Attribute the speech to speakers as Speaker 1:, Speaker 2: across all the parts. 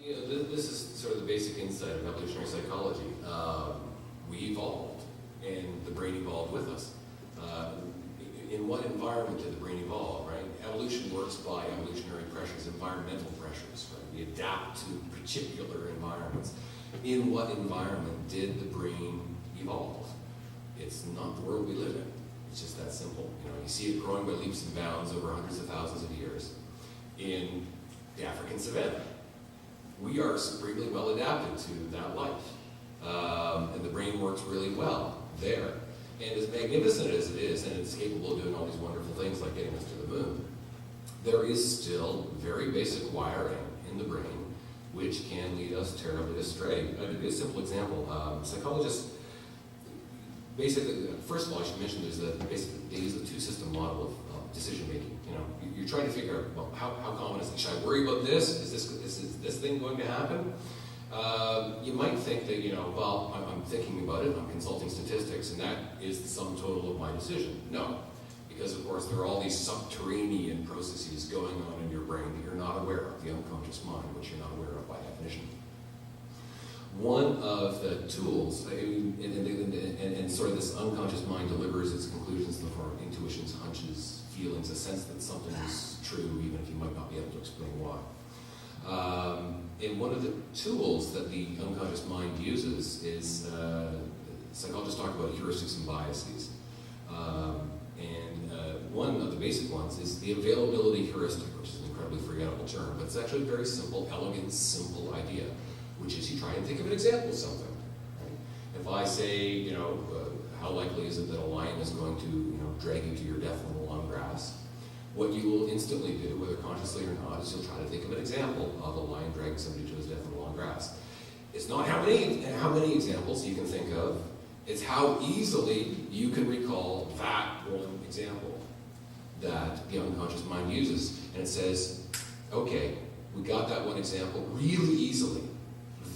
Speaker 1: This is sort of the basic insight of evolutionary psychology. We evolved, and the brain evolved with us. In what environment did the brain evolve, right? Evolution works by evolutionary pressures, environmental pressures, right? We adapt to particular environments. In what environment did the brain evolve? It's not the world we live in. It's just that simple. You see it growing by leaps and bounds over hundreds of thousands of years in the African savanna. We are supremely well adapted to that life. And the brain works really well there. And as magnificent as it is, and it's capable of doing all these wonderful things like getting us to the moon, there is still very basic wiring in the brain which can lead us terribly astray. I'll give you a simple example. Psychologists, basically, first of all, I should mention they use a two-system model of decision-making. You're trying to figure out, well, how common is it? Should I worry about this? Is this thing going to happen? You might think that, well, I'm thinking about it, I'm consulting statistics, and that is the sum total of my decision. No, because of course there are all these subterranean processes going on in your brain that you're not aware of, the unconscious mind, which you're not aware of by definition. One of the tools, and sort of this unconscious mind delivers its conclusions in the form of intuitions, hunches, feelings, a sense that something is true, even if you might not be able to explain why. And one of the tools that the unconscious mind uses is, psychologists talk about heuristics and biases. One of the basic ones is the availability heuristic, which is an incredibly forgettable term, but it's actually a very simple, elegant, simple idea, which is you try and think of an example of something. Right? If I say, how likely is it that a lion is going to, drag you to your death in the long grass? What you will instantly do, whether consciously or not, is you'll try to think of an example of a lion dragging somebody to his death in the long grass. It's not how many examples you can think of, it's how easily you can recall that one example that the unconscious mind uses. And it says, okay, we got that one example really easily.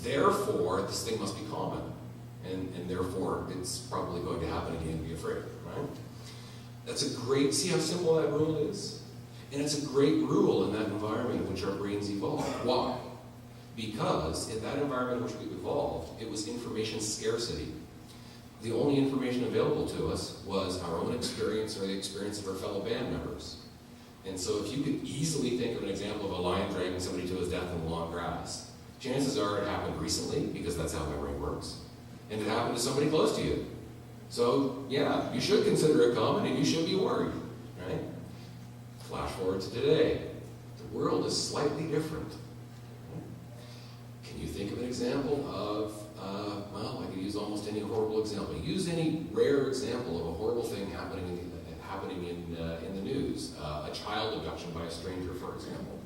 Speaker 1: Therefore, this thing must be common. And therefore, it's probably going to happen again, be afraid, right? That's a great, see how simple that rule is? And it's a great rule in that environment in which our brains evolved. Why? Because in that environment in which we evolved, it was information scarcity. The only information available to us was our own experience or the experience of our fellow band members. And so if you could easily think of an example of a lion dragging somebody to his death in the long grass, chances are it happened recently, because that's how memory works, and it happened to somebody close to you. So, yeah, you should consider it common and you should be worried, right? Flash forward to today. The world is slightly different. Can you think of an example of, well, I could use almost any horrible example. Use any rare example of a horrible thing happening in the news. A child abduction by a stranger, for example.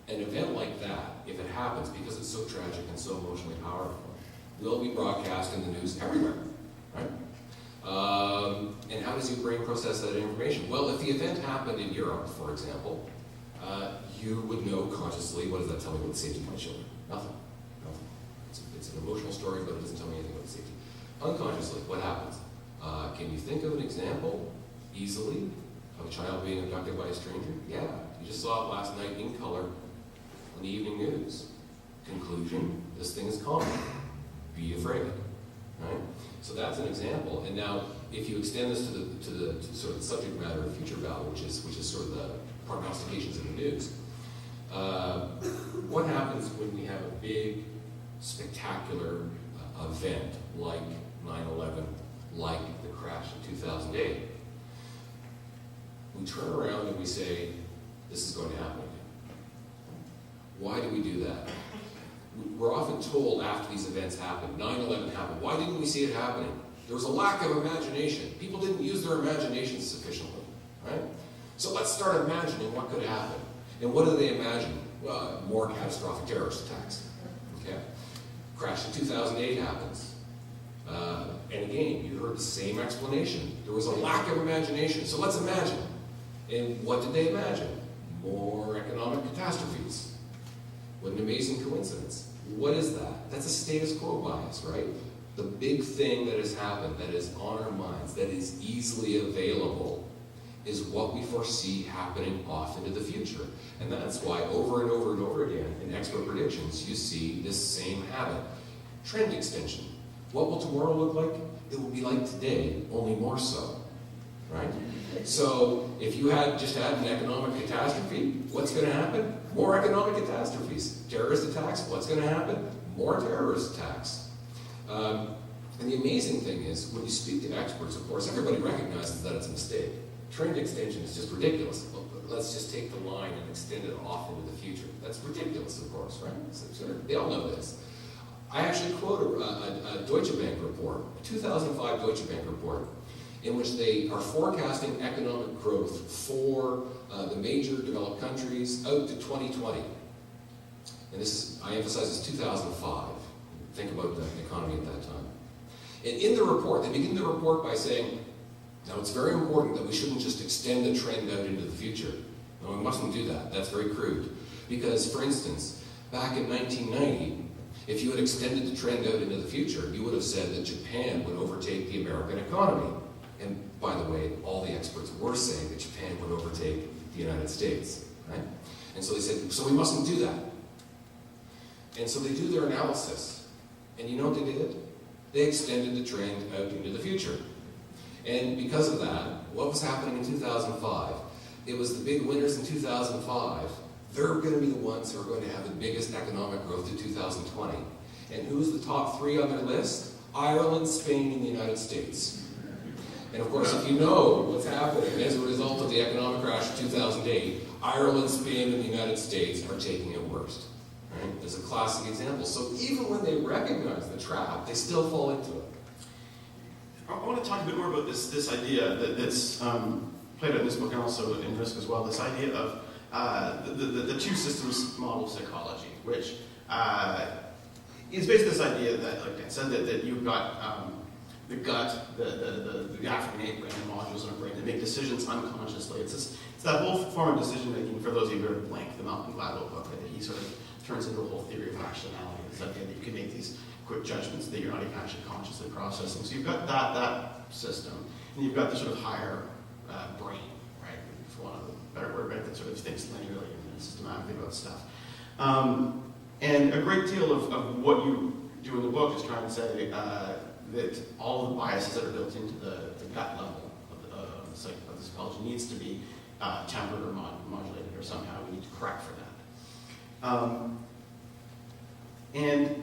Speaker 1: An event like that, if it happens, because it's so tragic and so emotionally powerful, will be broadcast in the news everywhere, right? And how does your brain process that information? Well, if the event happened in Europe, for example, you would know consciously, what does that tell me about the safety of my children? Nothing. It's an emotional story, but it doesn't tell me anything about the safety. Unconsciously, what happens? Can you think of an example, easily, of a child being abducted by a stranger? Yeah, you just saw it last night in color on the evening news. Conclusion, this thing is common. Be afraid, right? So that's an example. And now, if you extend this to the sort of the subject matter of future value, which is sort of the prognostications in the news, what happens when we have a big, spectacular event like 9/11, like the crash in 2008? We turn around and we say, this is going to happen again. Why do we do that? We're often told after these events happen, 9/11 happened, why didn't we see it happening? There was a lack of imagination. People didn't use their imaginations sufficiently, right? So let's start imagining what could happen. And what do they imagine? Well, more catastrophic terrorist attacks. Okay. Crash in 2008 happens. And again, you heard the same explanation. There was a lack of imagination. So let's imagine. And what did they imagine? More economic catastrophes. What an amazing coincidence. What is that? That's a status quo bias, right? The big thing that has happened, that is on our minds, that is easily available, is what we foresee happening off into the future. And that's why over and over and over again in expert predictions, you see this same habit. Trend extension. What will tomorrow look like? It will be like today, only more so, right? So if you just had an economic catastrophe, what's going to happen? More economic catastrophes. Terrorist attacks, what's going to happen? More terrorist attacks. And the amazing thing is, when you speak to experts, of course, everybody recognizes that it's a mistake. Trend extension is just ridiculous. Let's just take the line and extend it off into the future. That's ridiculous, of course, right? So they all know this. I actually quote a Deutsche Bank report, a 2005 Deutsche Bank report, in which they are forecasting economic growth for the major developed countries out to 2020. And this is, I emphasize, this 2005. Think about the economy at that time. And in the report, they begin the report by saying, now it's very important that we shouldn't just extend the trend out into the future. No, we mustn't do that. That's very crude. Because, for instance, back in 1990, if you had extended the trend out into the future, you would have said that Japan would overtake the American economy. And by the way, all the experts were saying that Japan would overtake the United States, right? And so they said, so we mustn't do that. And so they do their analysis. And you know what they did? They extended the trend out into the future. And because of that, what was happening in 2005? It was the big winners in 2005. They're going to be the ones who are going to have the biggest economic growth in 2020. And who's the top three on their list? Ireland, Spain, and the United States. And of course, if you know what's happening as a result of the economic crash of 2008, Ireland, Spain, and the United States are taking it worst. Right? There's a classic example. So even when they recognize the trap, they still fall into it.
Speaker 2: I want to talk a bit more about this idea that's played out in this book and also in Risk as well, this idea of the two systems model psychology, which is basically this idea that, like I said, that you've got the gut, the African ape brain, the modules in our brain that make decisions unconsciously. It's that whole form of decision making, for those of you who read Blank, the Malcolm Gladwell book, right, that he sort of turns into a whole theory of rationality, this idea that you can make these quick judgments that you're not even actually consciously processing. So you've got that system, and you've got the sort of higher brain, right, for want of a better word, right, that sort of thinks linearly and systematically about stuff. And a great deal of what you do in the book is trying to say that all of the biases that are built into the gut level of the psychology needs to be tempered or modulated, or somehow we need to correct for that. And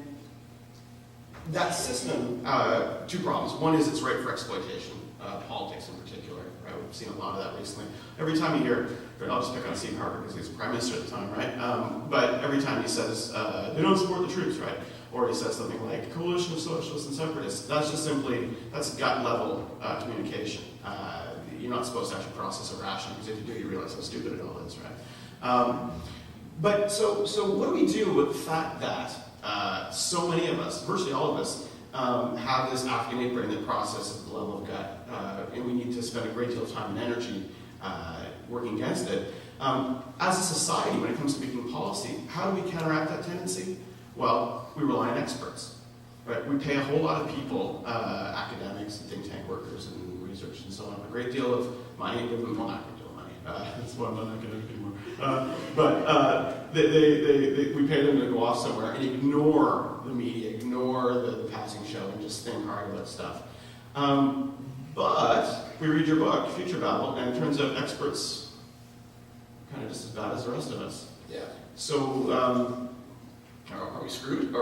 Speaker 2: that system, two problems. One is it's ripe for exploitation, politics in particular. Right? We've seen a lot of that recently. Every time you hear, I'll just pick on Steve Harper because he was prime minister at the time, right? But every time he says, they don't support the troops, right? Or he says something like, coalition of socialists and separatists, that's just simply, that's gut level communication. You're not supposed to actually process it rationally, because if you do, you realize how stupid it all is, right? But so what do we do with the fact that so many of us, virtually all of us, have this African ape brain that processes at the level of gut, and we need to spend a great deal of time and energy working against it. As a society, when it comes to making policy, how do we counteract that tendency? Well, we rely on experts. Right? We pay a whole lot of people, academics and think tank workers and research and so on, a great deal of money, give them, well, not a great deal of money, that's why I'm not academic anymore. But we pay them to go off somewhere and ignore the media, ignore the passing show, and just think hard about stuff. But we read your book, Future Battle, and it turns out experts are kind of just as bad as the rest of us.
Speaker 1: Yeah.
Speaker 2: So, are we screwed?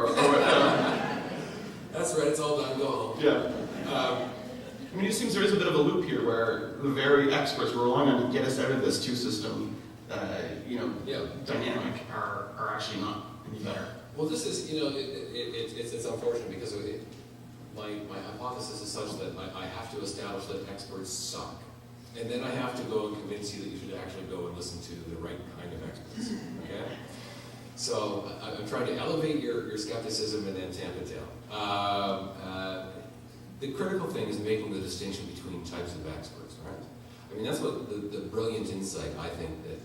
Speaker 1: That's right, it's all done, go home.
Speaker 2: Yeah. I mean, it seems there is a bit of a loop here where the very experts we're relying on to get us out of this two-system, dynamic are actually not any better.
Speaker 1: Well, this is, it's unfortunate because my hypothesis is such that I have to establish that experts suck. And then I have to go and convince you that you should actually go and listen to the right kind of experts, okay? So I'm trying to elevate your skepticism and then tamp it down. The critical thing is making the distinction between types of experts, right? I mean, that's what the brilliant insight, I think, that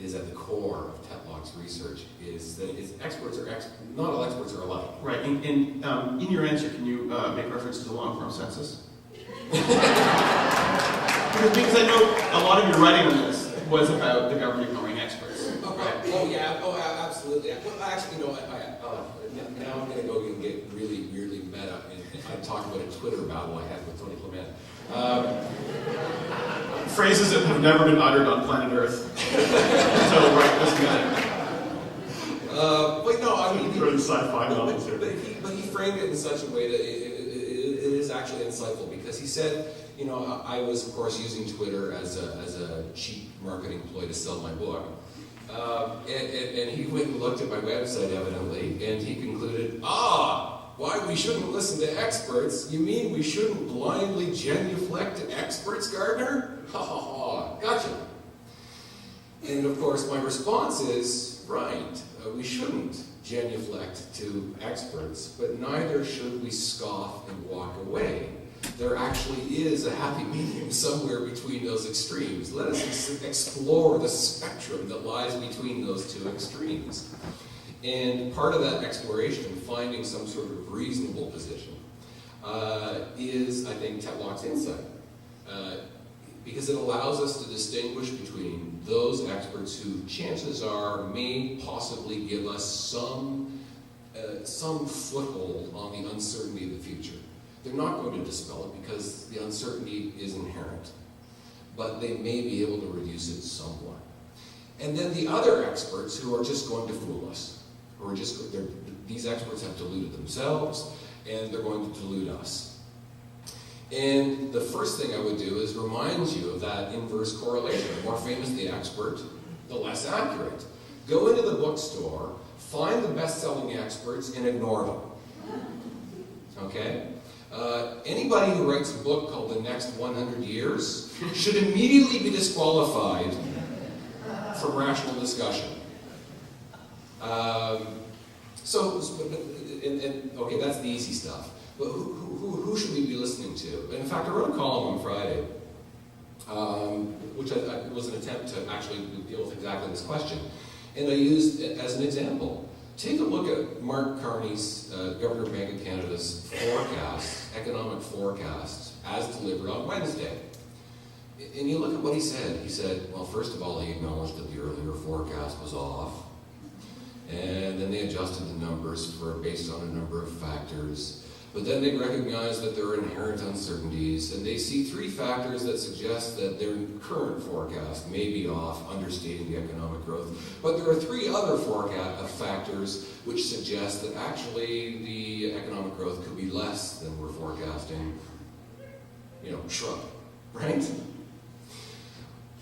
Speaker 1: is at the core of Tetlock's research, is that not all experts are alike.
Speaker 2: Right, and in your answer, can you make reference to the long-form census? Because I know a lot of your writing on this was about the government ignoring experts. Right?
Speaker 1: Oh yeah, absolutely. Well, actually, you know, now I'm going to go and get really weirdly meta and I talk about a Twitter battle I had with Tony Clement.
Speaker 2: Phrases that have never been uttered on planet Earth until right this minute.
Speaker 1: But no, I mean,
Speaker 2: Really sci-fi novels here.
Speaker 1: but he framed it in such a way that it is actually insightful because he said, you know, I was of course using Twitter as a cheap marketing ploy to sell my book. And he went and looked at my website, evidently, and he concluded, why we shouldn't listen to experts? You mean we shouldn't blindly genuflect to experts, Gardner? Ha ha ha, gotcha. And of course, my response is, right, we shouldn't genuflect to experts, but neither should we scoff and walk away. There actually is a happy medium somewhere between those extremes. Let us explore the spectrum that lies between those two extremes. And part of that exploration, finding some sort of reasonable position, is, I think, Tetlock's insight. Because it allows us to distinguish between those experts who, chances are, may possibly give us some foothold on the uncertainty of the future. They're not going to dispel it because the uncertainty is inherent, but they may be able to reduce it somewhat. And then the other experts who are just going to fool us, who are just, these experts have deluded themselves, and they're going to delude us. And the first thing I would do is remind you of that inverse correlation. The more famous the expert, the less accurate. Go into the bookstore, find the best-selling experts, and ignore them. Okay? Anybody who writes a book called The Next 100 Years should immediately be disqualified from rational discussion. Okay, that's the easy stuff. But who should we be listening to? And in fact, I wrote a column on Friday, which was an attempt to actually deal with exactly this question. And I used it as an example. Take a look at Mark Carney's, Governor Bank of Canada's forecast, economic forecast, as delivered on Wednesday. And you look at what he said. He said, well, first of all, he acknowledged that the earlier forecast was off. And then they adjusted the numbers based on a number of factors. But then they recognize that there are inherent uncertainties, and they see three factors that suggest that their current forecast may be off, understating the economic growth. But there are three other factors which suggest that actually the economic growth could be less than we're forecasting. Shrug, right?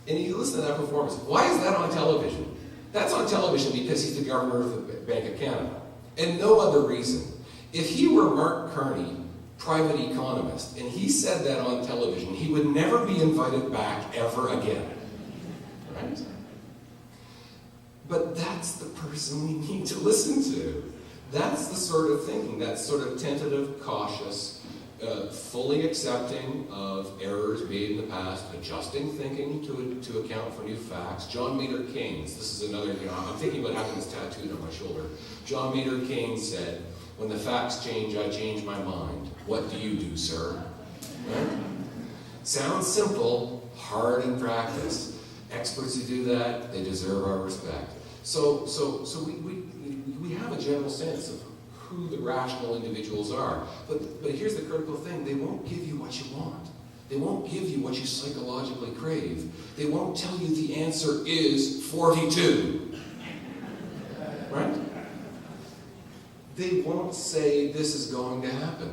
Speaker 1: And you listen to that performance. Why is that on television? That's on television because he's the governor of the Bank of Canada, and no other reason. If he were Mark Carney, private economist, and he said that on television, he would never be invited back ever again. Right? But that's the person we need to listen to. That's the sort of thinking, that sort of tentative, cautious, fully accepting of errors made in the past, adjusting thinking to account for new facts. John Maynard Keynes, this is another, I'm thinking about having this tattooed on my shoulder. John Maynard Keynes said, when the facts change, I change my mind. What do you do, sir? Right? Sounds simple, hard in practice. Experts who do that, they deserve our respect. So we have a general sense of who the rational individuals are. But here's the critical thing. They won't give you what you want. They won't give you what you psychologically crave. They won't tell you the answer is 42. Right? They won't say this is going to happen.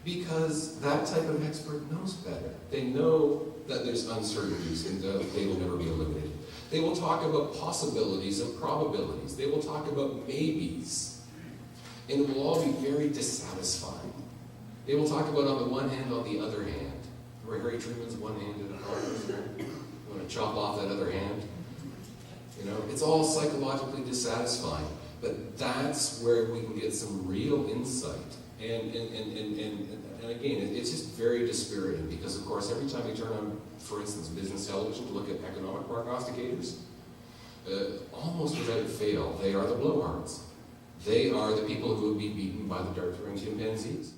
Speaker 1: Because that type of expert knows better. They know that there's uncertainties and they will never be eliminated. They will talk about possibilities and probabilities. They will talk about maybes. And it will all be very dissatisfying. They will talk about on the one hand, on the other hand. Remember Harry Truman's one-handed apart? You want to chop off that other hand? It's all psychologically dissatisfying. But that's where we can get some real insight. And again, it's just very dispiriting because, of course, every time you turn on, for instance, business television to look at economic prognosticators, almost without fail, they are the blowhards. They are the people who would be beaten by the dart-throwing chimpanzees.